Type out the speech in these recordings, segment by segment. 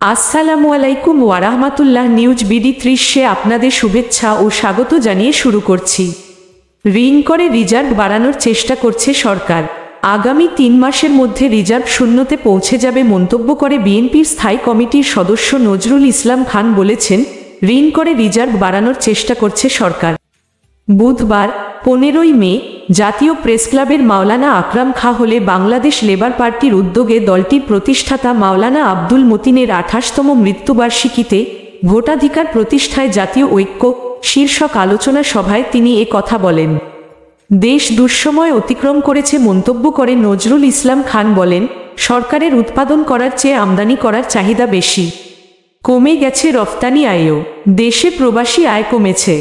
আসসালামু আলাইকুম ওয়ারাহমাতুল্লাহ। News BD 30-এ আপনাদের শুভেচ্ছা ও স্বাগত জানিয়ে শুরু করছি। ঋণ করে রিজার্ভ বাড়ানোর চেষ্টা করছে সরকার। আগামী 3 মাসের মধ্যে রিজার্ভ শূন্যতে পৌঁছে যাবে মন্তব্য করে বিএনপির স্থায়ী কমিটির সদস্য নজরুল ইসলাম খান বলেছেন, ঋণ করে রিজার্ভ বাড়ানোর চেষ্টা করছে সরকার। বুধবার 15ই মে জাতীয় প্রেসক্লাবের মাওলানা আকরাম খাঁ হলে বাংলাদেশ লেবার পার্টির উদ্যোগে দলটির প্রতিষ্ঠাতা মাওলানা আব্দুল মতিনের 28তম মৃত্যুবার্ষিকীতে ভোটাধিকার প্রতিষ্ঠায় জাতীয় ঐক্য শীর্ষক আলোচনা সভায় তিনি এ কথা বলেন। দেশ দুঃসময় অতিক্রম করেছে মন্তব্য করে নজরুল ইসলাম খান বলেন, সরকারের উৎপাদন করার চেয়ে আমদানি করার চাহিদা বেশি। কমে গেছে রফতানি আয়ও। দেশে প্রবাসী আয় কমেছে।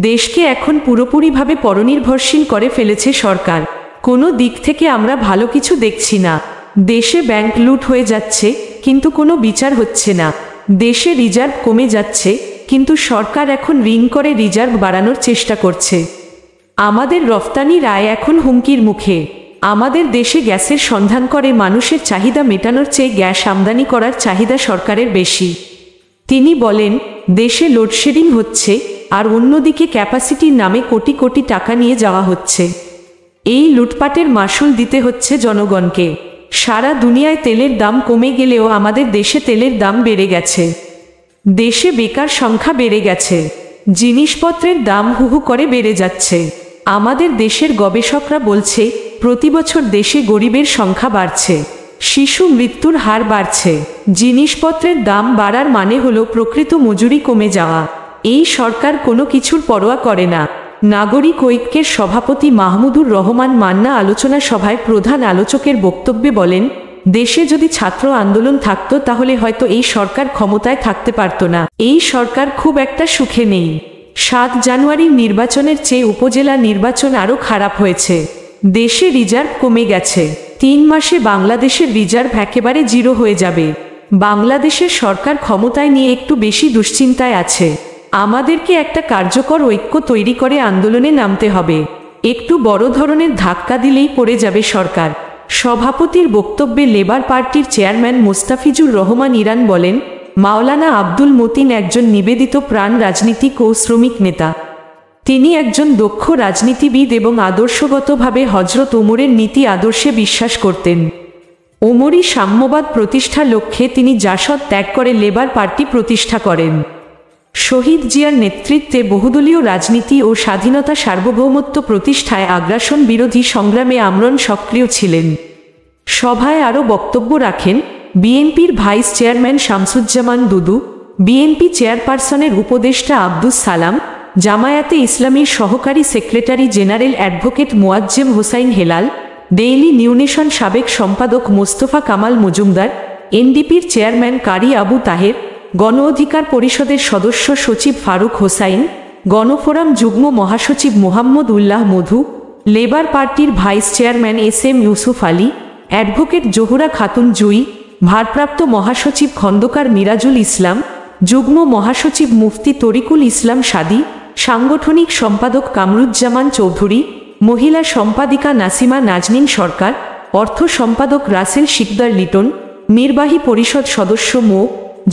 দেশকে এখন পুরোপুরিভাবে পরনির্ভরশীল করে ফেলেছে সরকার। কোনো দিক থেকে আমরা ভালো কিছু দেখছি না। দেশে ব্যাংক লুট হয়ে যাচ্ছে, কিন্তু কোনো বিচার হচ্ছে না। দেশে রিজার্ভ কমে যাচ্ছে, কিন্তু সরকার এখন ঋণ করে রিজার্ভ বাড়ানোর চেষ্টা করছে। আমাদের রফতানির আয় এখন হুমকির মুখে। আমাদের দেশে গ্যাসের সন্ধান করে মানুষের চাহিদা মেটানোর চেয়ে গ্যাস আমদানি করার চাহিদা সরকারের বেশি। তিনি বলেন, দেশে লোডশেডিং হচ্ছে, আর অন্যদিকে ক্যাপাসিটির নামে কোটি কোটি টাকা নিয়ে যাওয়া হচ্ছে। এই লুটপাটের মাসুল দিতে হচ্ছে জনগণকে। সারা দুনিয়ায় তেলের দাম কমে গেলেও আমাদের দেশে তেলের দাম বেড়ে গেছে। দেশে বেকার সংখ্যা বেড়ে গেছে। জিনিসপত্রের দাম হুহু করে বেড়ে যাচ্ছে। আমাদের দেশের গবেষকরা বলছে, প্রতিবছর দেশে গরিবের সংখ্যা বাড়ছে, শিশু মৃত্যুর হার বাড়ছে। জিনিসপত্রের দাম বাড়ার মানে হলো প্রকৃত মজুরি কমে যাওয়া। এই সরকার কোনো কিছুর পরোয়া করে না। নাগরিক ঐক্যের সভাপতি মাহমুদুর রহমান মান্না আলোচনা সভায় প্রধান আলোচকের বক্তব্যে বলেন, দেশে যদি ছাত্র আন্দোলন থাকতো তাহলে হয়তো এই সরকার ক্ষমতায় থাকতে পারত না। এই সরকার খুব একটা সুখে নেই। 7 জানুয়ারির নির্বাচনের চেয়ে উপজেলা নির্বাচন আরও খারাপ হয়েছে। দেশে রিজার্ভ কমে গেছে। 3 মাসে বাংলাদেশের রিজার্ভ একেবারে জিরো হয়ে যাবে। বাংলাদেশের সরকার ক্ষমতায় নিয়ে একটু বেশি দুশ্চিন্তায় আছে। আমাদেরকে একটা কার্যকর ঐক্য তৈরি করে আন্দোলনে নামতে হবে। একটু বড় ধরনের ধাক্কা দিলেই পড়ে যাবে সরকার। সভাপতির বক্তব্যে লেবার পার্টির চেয়ারম্যান মোস্তাফিজুর রহমান ইরান বলেন, মাওলানা আব্দুল মতিন একজন নিবেদিত প্রাণ রাজনীতিক ও শ্রমিক নেতা। তিনি একজন দক্ষ রাজনীতিবিদ এবং আদর্শগতভাবে হযরত ওমরের নীতি আদর্শে বিশ্বাস করতেন। ওমরি সাম্যবাদ প্রতিষ্ঠার লক্ষ্যে তিনি জাসদ ত্যাগ করে লেবার পার্টি প্রতিষ্ঠা করেন। শহীদ জিয়ার নেতৃত্বে বহুদলীয় রাজনীতি ও স্বাধীনতা সার্বভৌমত্ব প্রতিষ্ঠায় আগ্রাসন বিরোধী সংগ্রামে আমরণ সক্রিয় ছিলেন। সভায় আরও বক্তব্য রাখেন বিএনপির vice chairman Shamsuzzaman Dudu, BNP চেয়ারপারসনের উপদেষ্টা আব্দুস সালাম, জামায়াতে ইসলামীর সহকারী secretary general advocate Moazzem Hossain Helal, daily New Nation সাবেক সম্পাদক মোস্তফা কামাল মজুমদার, এনডিপির চেয়ারম্যান কারি আবু তাহের, গণ অধিকার পরিষদের সদস্য সচিব ফারুক হোসাইন, গণফোরাম যুগ্ম মহাসচিব মোহাম্মদ উল্লাহ মধু, লেবার পার্টির vice chairman SM Yusuf Ali, advocate Johra Khatun Jui, ভারপ্রাপ্ত মহাসচিব খন্দকার মিরাজুল ইসলাম, যুগ্ম মহাসচিব মুফতি তরিকুল ইসলাম সাদি, সাংগঠনিক সম্পাদক কামরুজ্জামান চৌধুরী, মহিলা সম্পাদিকা নাসিমা নাজনীন সরকার, অর্থ সম্পাদক রাসেল শিকদার লিটন, নির্বাহী পরিষদ সদস্য মো.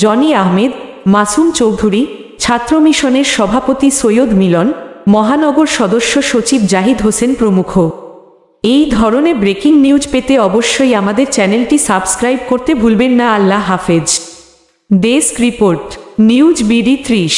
জনি আহমেদ, মাসুম চৌধুরী, ছাত্র মিশনের সভাপতি সৈয়দ মিলন, মহানগর সদস্য সচিব জাহিদ হোসেন প্রমুখ। এই ধরনের ব্রেকিং নিউজ পেতে অবশ্যই আমাদের চ্যানেলটি সাবস্ক্রাইব করতে ভুলবেন না। আল্লাহ হাফেজ। Desk report, news BD 30।